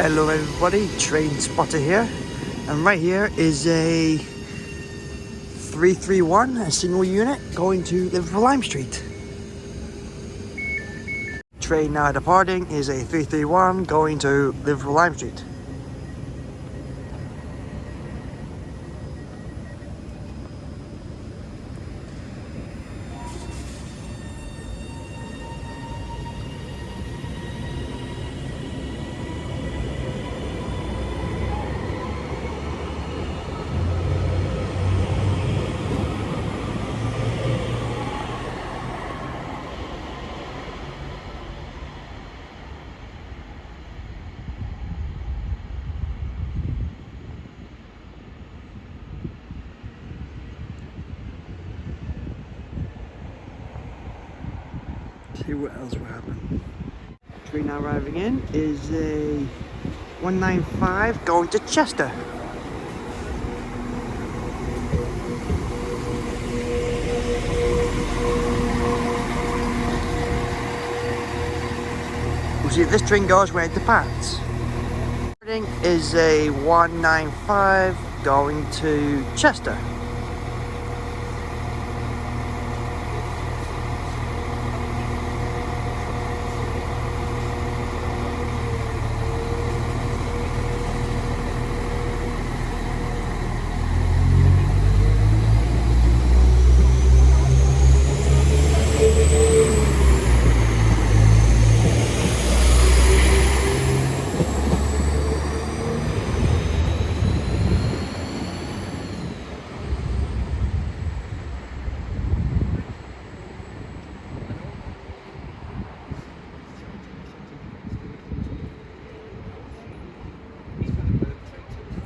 Hello everybody, Train Spotter here, and right here is a 331, a single unit going to Liverpool Lime Street. Train now departing is a 331 going to Liverpool Lime Street. See what else will happen. Train now arriving in is a 195 going to Chester. We'll see if this train goes where it departs. Is a 195 going to Chester.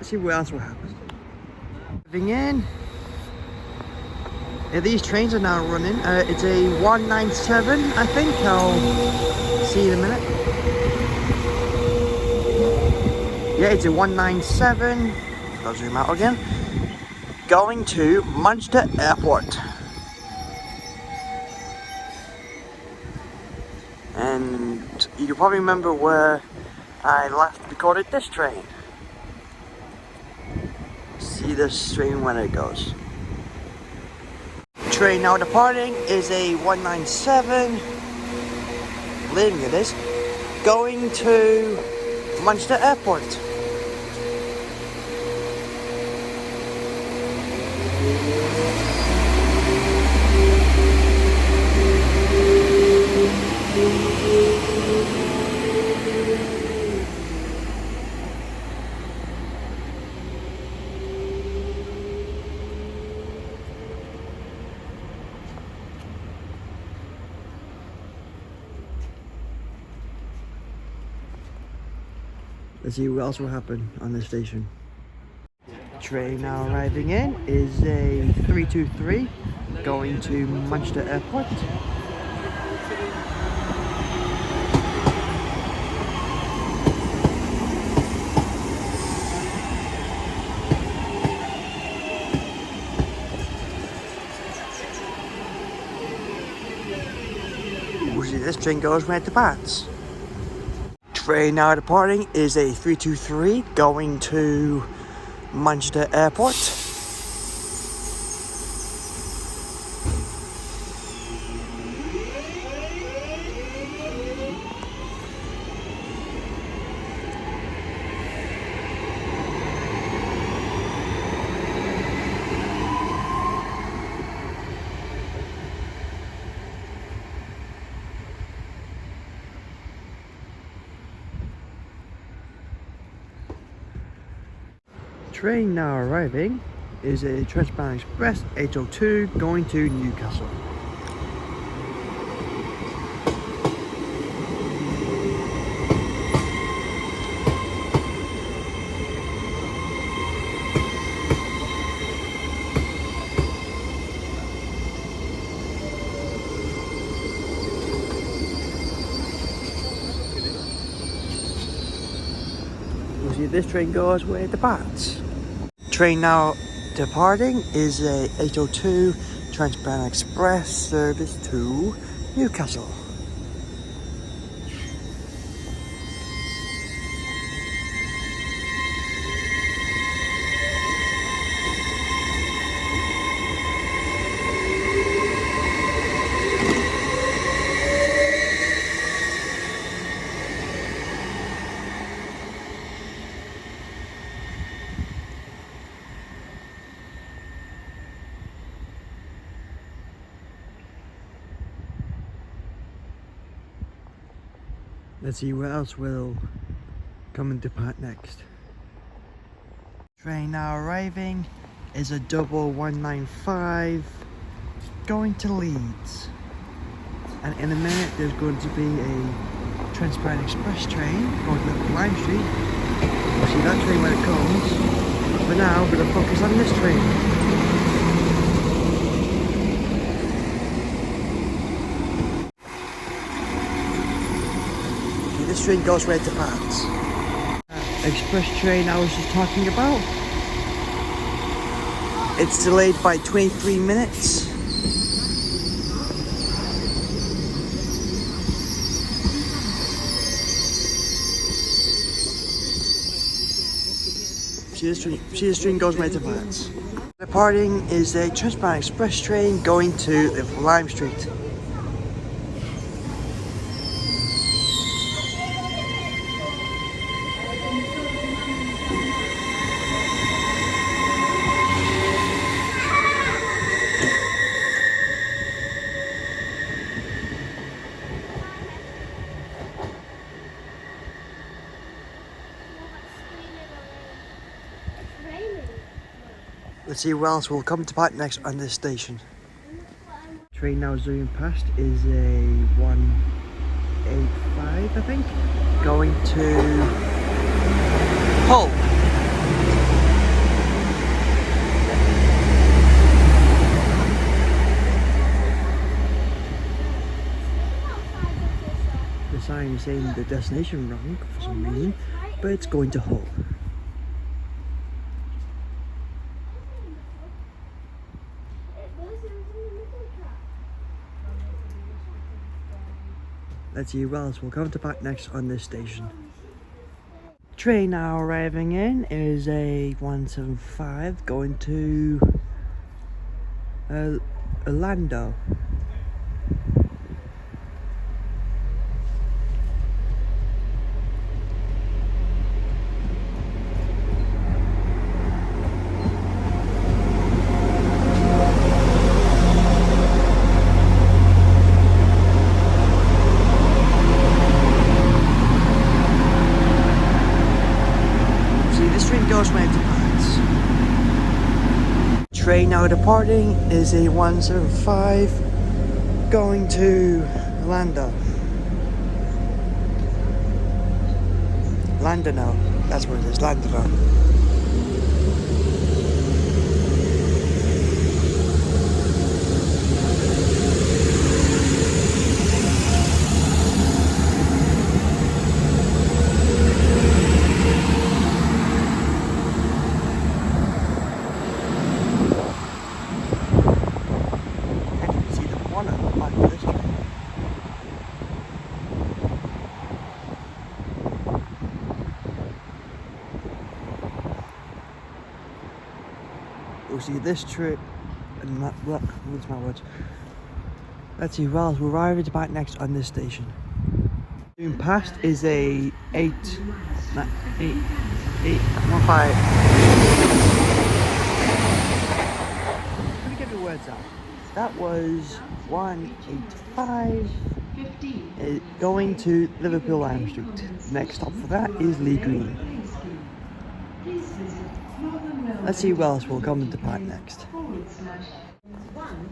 See what else will happen. Moving in. Yeah, these trains are now running. It's a 197, I think. I'll see in a minute. Yeah, it's a 197. I'll zoom out again. Going to Manchester Airport. And you probably remember where I last recorded this train. See this train when it goes. Train now departing is a 197, leaving it is, going to Manchester Airport. Let's see what else will happen on this station. Train now arriving in is a 323 going to Manchester Airport. We'll see this train goes where it departs. Train now departing is a 323 going to Manchester Airport. Train now arriving is a Transparent Express 802 going to Newcastle. We'll see if this train goes where it departs. Train now departing is a 802 Transparent Express service to Newcastle. Let's see what else will come into part next. Train now arriving is a double 195 going to Leeds. And in a minute there's going to be a transparent express train going to Lime Street. We'll see that train when it comes. For now we're going to focus on this train. See, this train goes right to Pats. Express train I was just talking about. It's delayed by 23 minutes. See this train goes right to Pats. Departing is a transparent express train going to Lime Street. Let's see what else will come to part next on this station. Train now zooming past is a 185, I think, going to Hull. The sign is saying the destination wrong for some reason, but it's going to Hull. Let's see what else will come to back next on this station. Train now arriving in is a 175 going to Orlando. Goes right to Pats. Train now departing is a 175 going to Lando. Landano, that's what it is, Landano. We'll see this trip and that, what's my words? Let's see, well, we're arriving to back next on this station. Soon past is a 815. Let me get the words out. That was 185 going to Liverpool Lime Street. Next stop for that is Lee Green. Let's see what else will come into part next.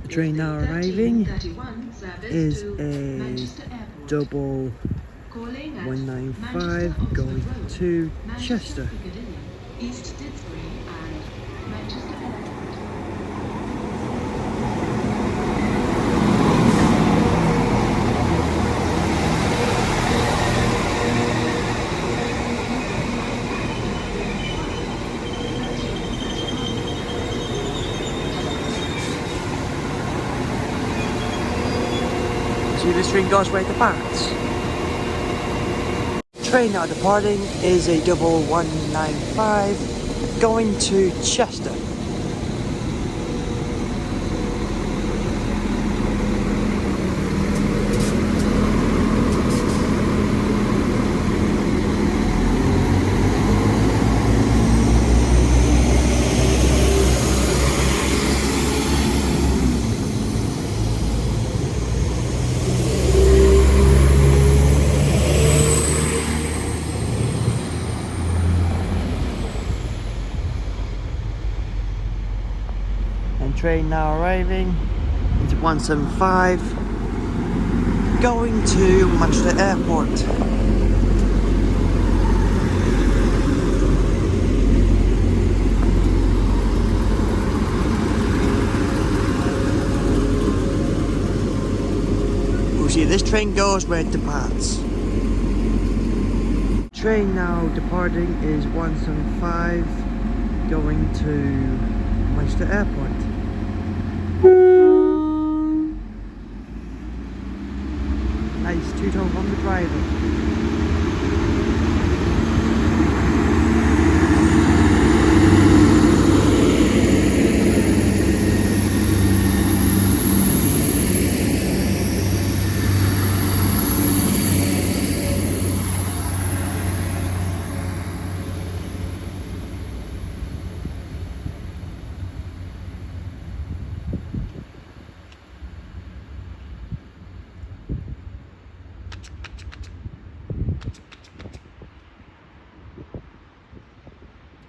The train now arriving is a double 195 going to Chester. See, this train goes right to Pats. Train now departing is a double 195 going to Chester. Train now arriving into 175, going to Manchester Airport. We'll see, this train goes where it departs. Train now departing is 175, going to Manchester Airport. Nice two-tone from the driver.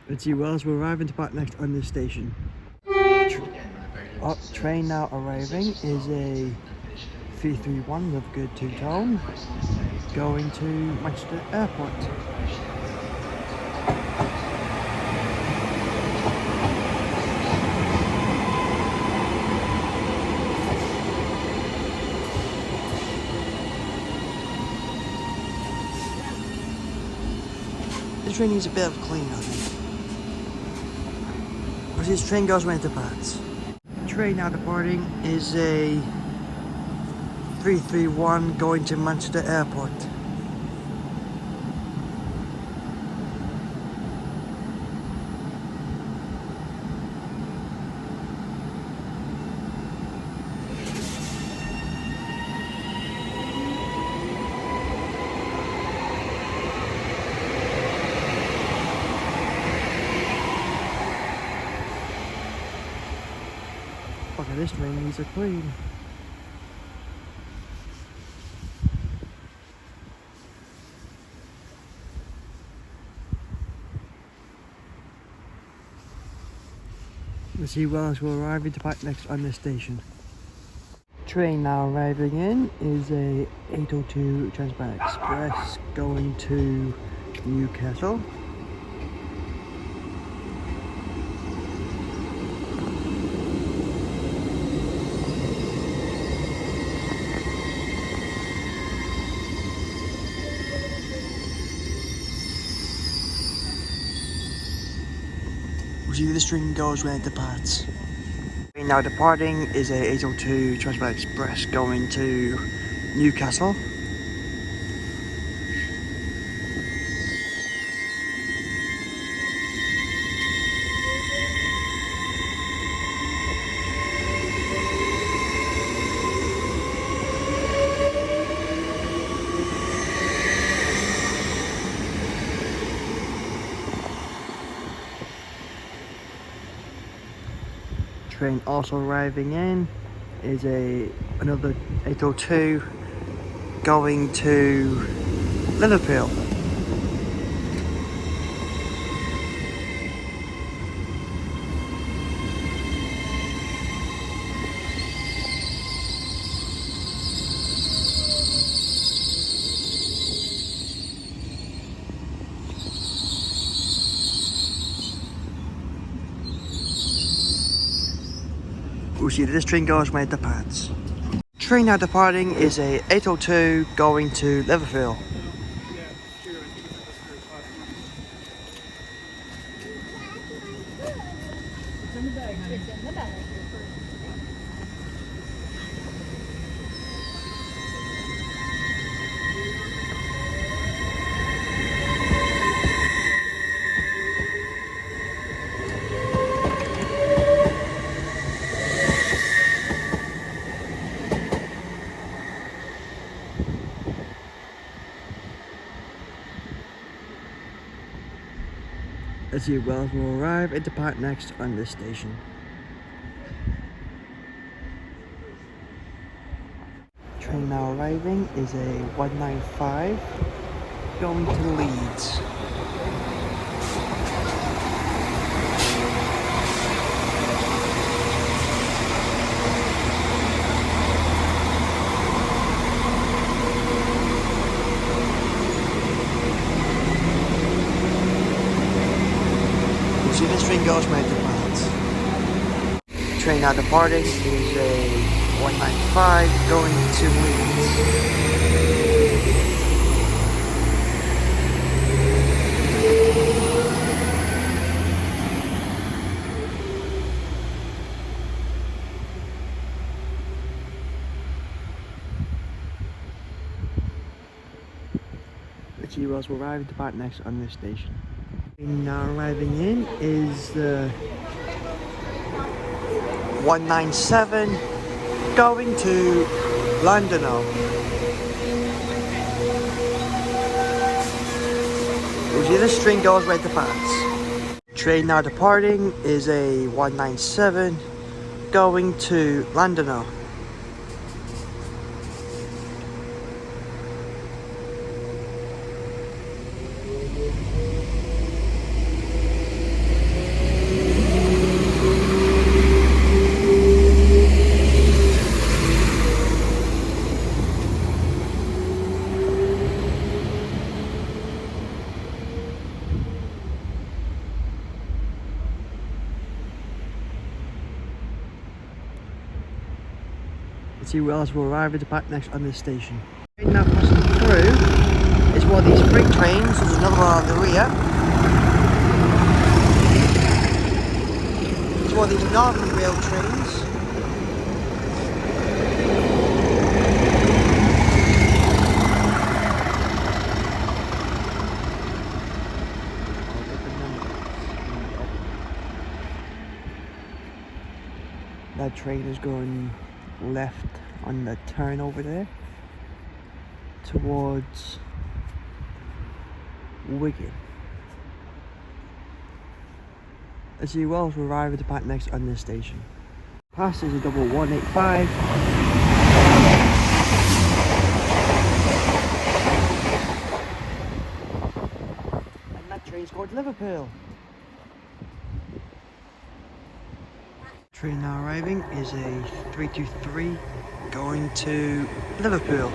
Newton-le-willows will arrive and depart next on this station. Train now arriving is a 331 with good two-tone, going to Manchester Airport. This train needs a bit of clean, I think. This train goes when it departs. Train now departing is a 331 going to Manchester Airport. Fuck, this train needs a clean. The Newton-le-willows will arrive and depart next on this station. Train now arriving in is a 802 Transparent Express going to Newcastle. See, this train goes when it departs. Train now departing is a 802 Transparent Express going to Newcastle. Train also arriving in is another 802 going to Liverpool. We'll see that this train goes when it departs. Train now departing is a 802 going to Liverpool. The Newton-le-willows will arrive and depart next on this station. Train now arriving is a 195 going to Leeds. train goes right to Pads. Train now departing is a 195 going to Leeds. The G-Wells will arrive at the back next on this station. Now arriving in is the 197 going to London. This train goes right to Pads. Train now departing is a 197 going to London. The G-Wells will arrive at the back next on this station. Train now passing through is one of these freight trains. There's another one on the rear. It's one of these Northern Rail trains. That train is going left on the turn over there towards Wigan. The G-Wells will arrive at the back next on this station. Past is a double 185. And that train's going to Liverpool. Train now arriving is a 323 going to Liverpool.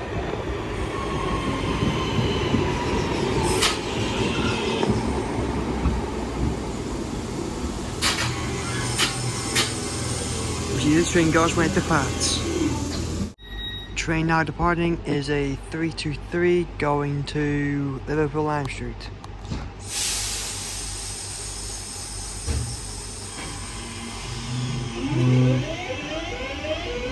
This train goes right to Pads. Train now departing is a 323 going to Liverpool Lime Street.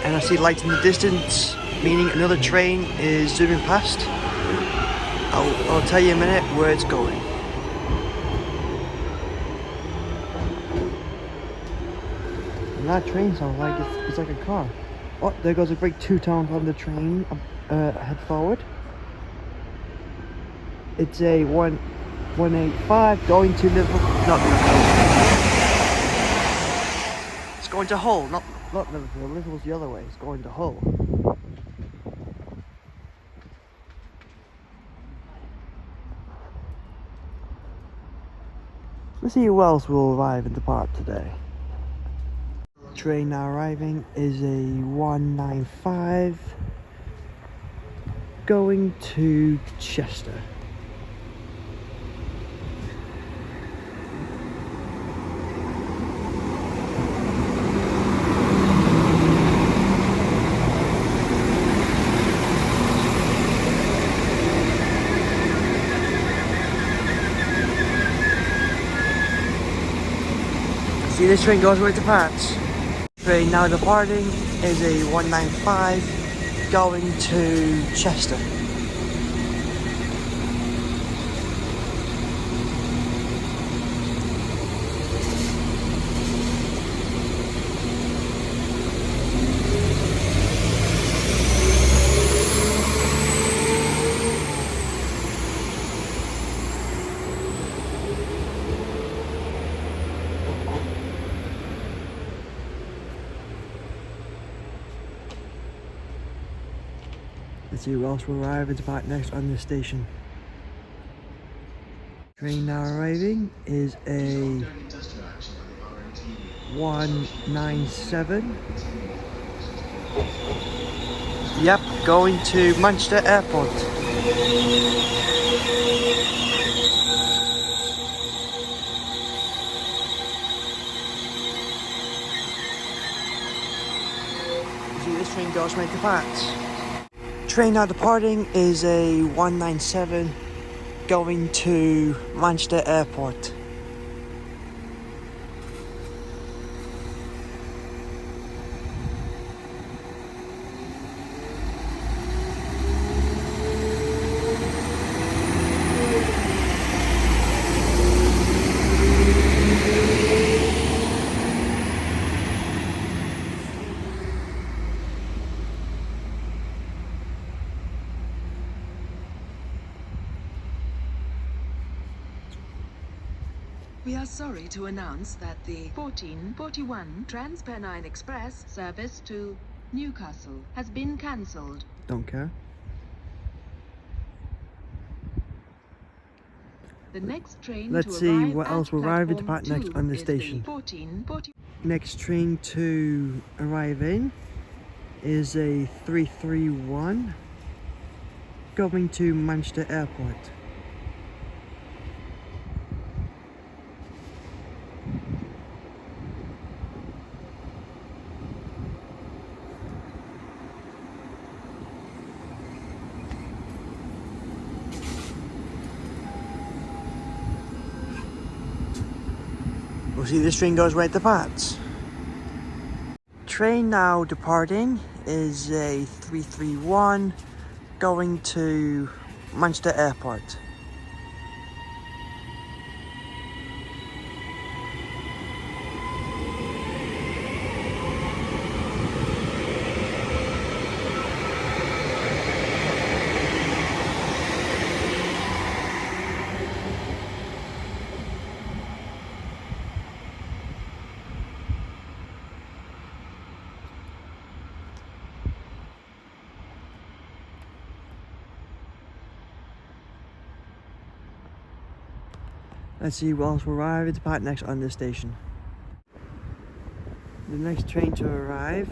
And I see lights in the distance, meaning another train is zooming past. I'll tell you in a minute where it's going. And that train sounds like it's like a car. Oh, there goes a brake two-tone on the train. Head forward. It's a 185 going to Liverpool. Not Liverpool. It's going to Hull, not Liverpool. Liverpool's the other way. It's going to Hull. Let's see who else will arrive and depart today. Train now arriving is a 195 going to Chester. See, this train goes right to Pads. Train now departing is a 195 going to Chester. Let's see who else will arrive and depart next on this station. Train now arriving is a 197. Yep, going to Manchester Airport. train goes right to Pats. Train now departing is a 197 going to Manchester Airport. We are sorry to announce that the 1441 Transpennine Express service to Newcastle has been cancelled. Don't care. The next train Let's to see arrive what at else will arrive at platform next 2 on the is station. The 1440. Next train to arrive in is a 331 going to Manchester Airport. We'll see this train goes right to Pats. Train now departing is a 331 going to Manchester Airport. Let's see what else will arrive at the part next on this station. The next train to arrive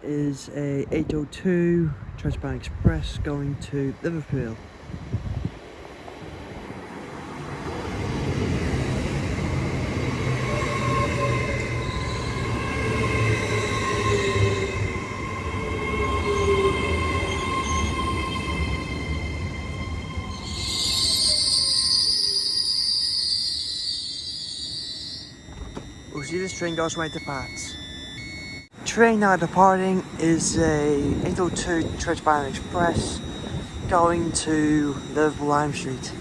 is a 802 Transpennine Express going to Liverpool. We'll see this train goes right to Pats. Train now departing is a 802 Transpennine Express going to Liverpool Lime Street.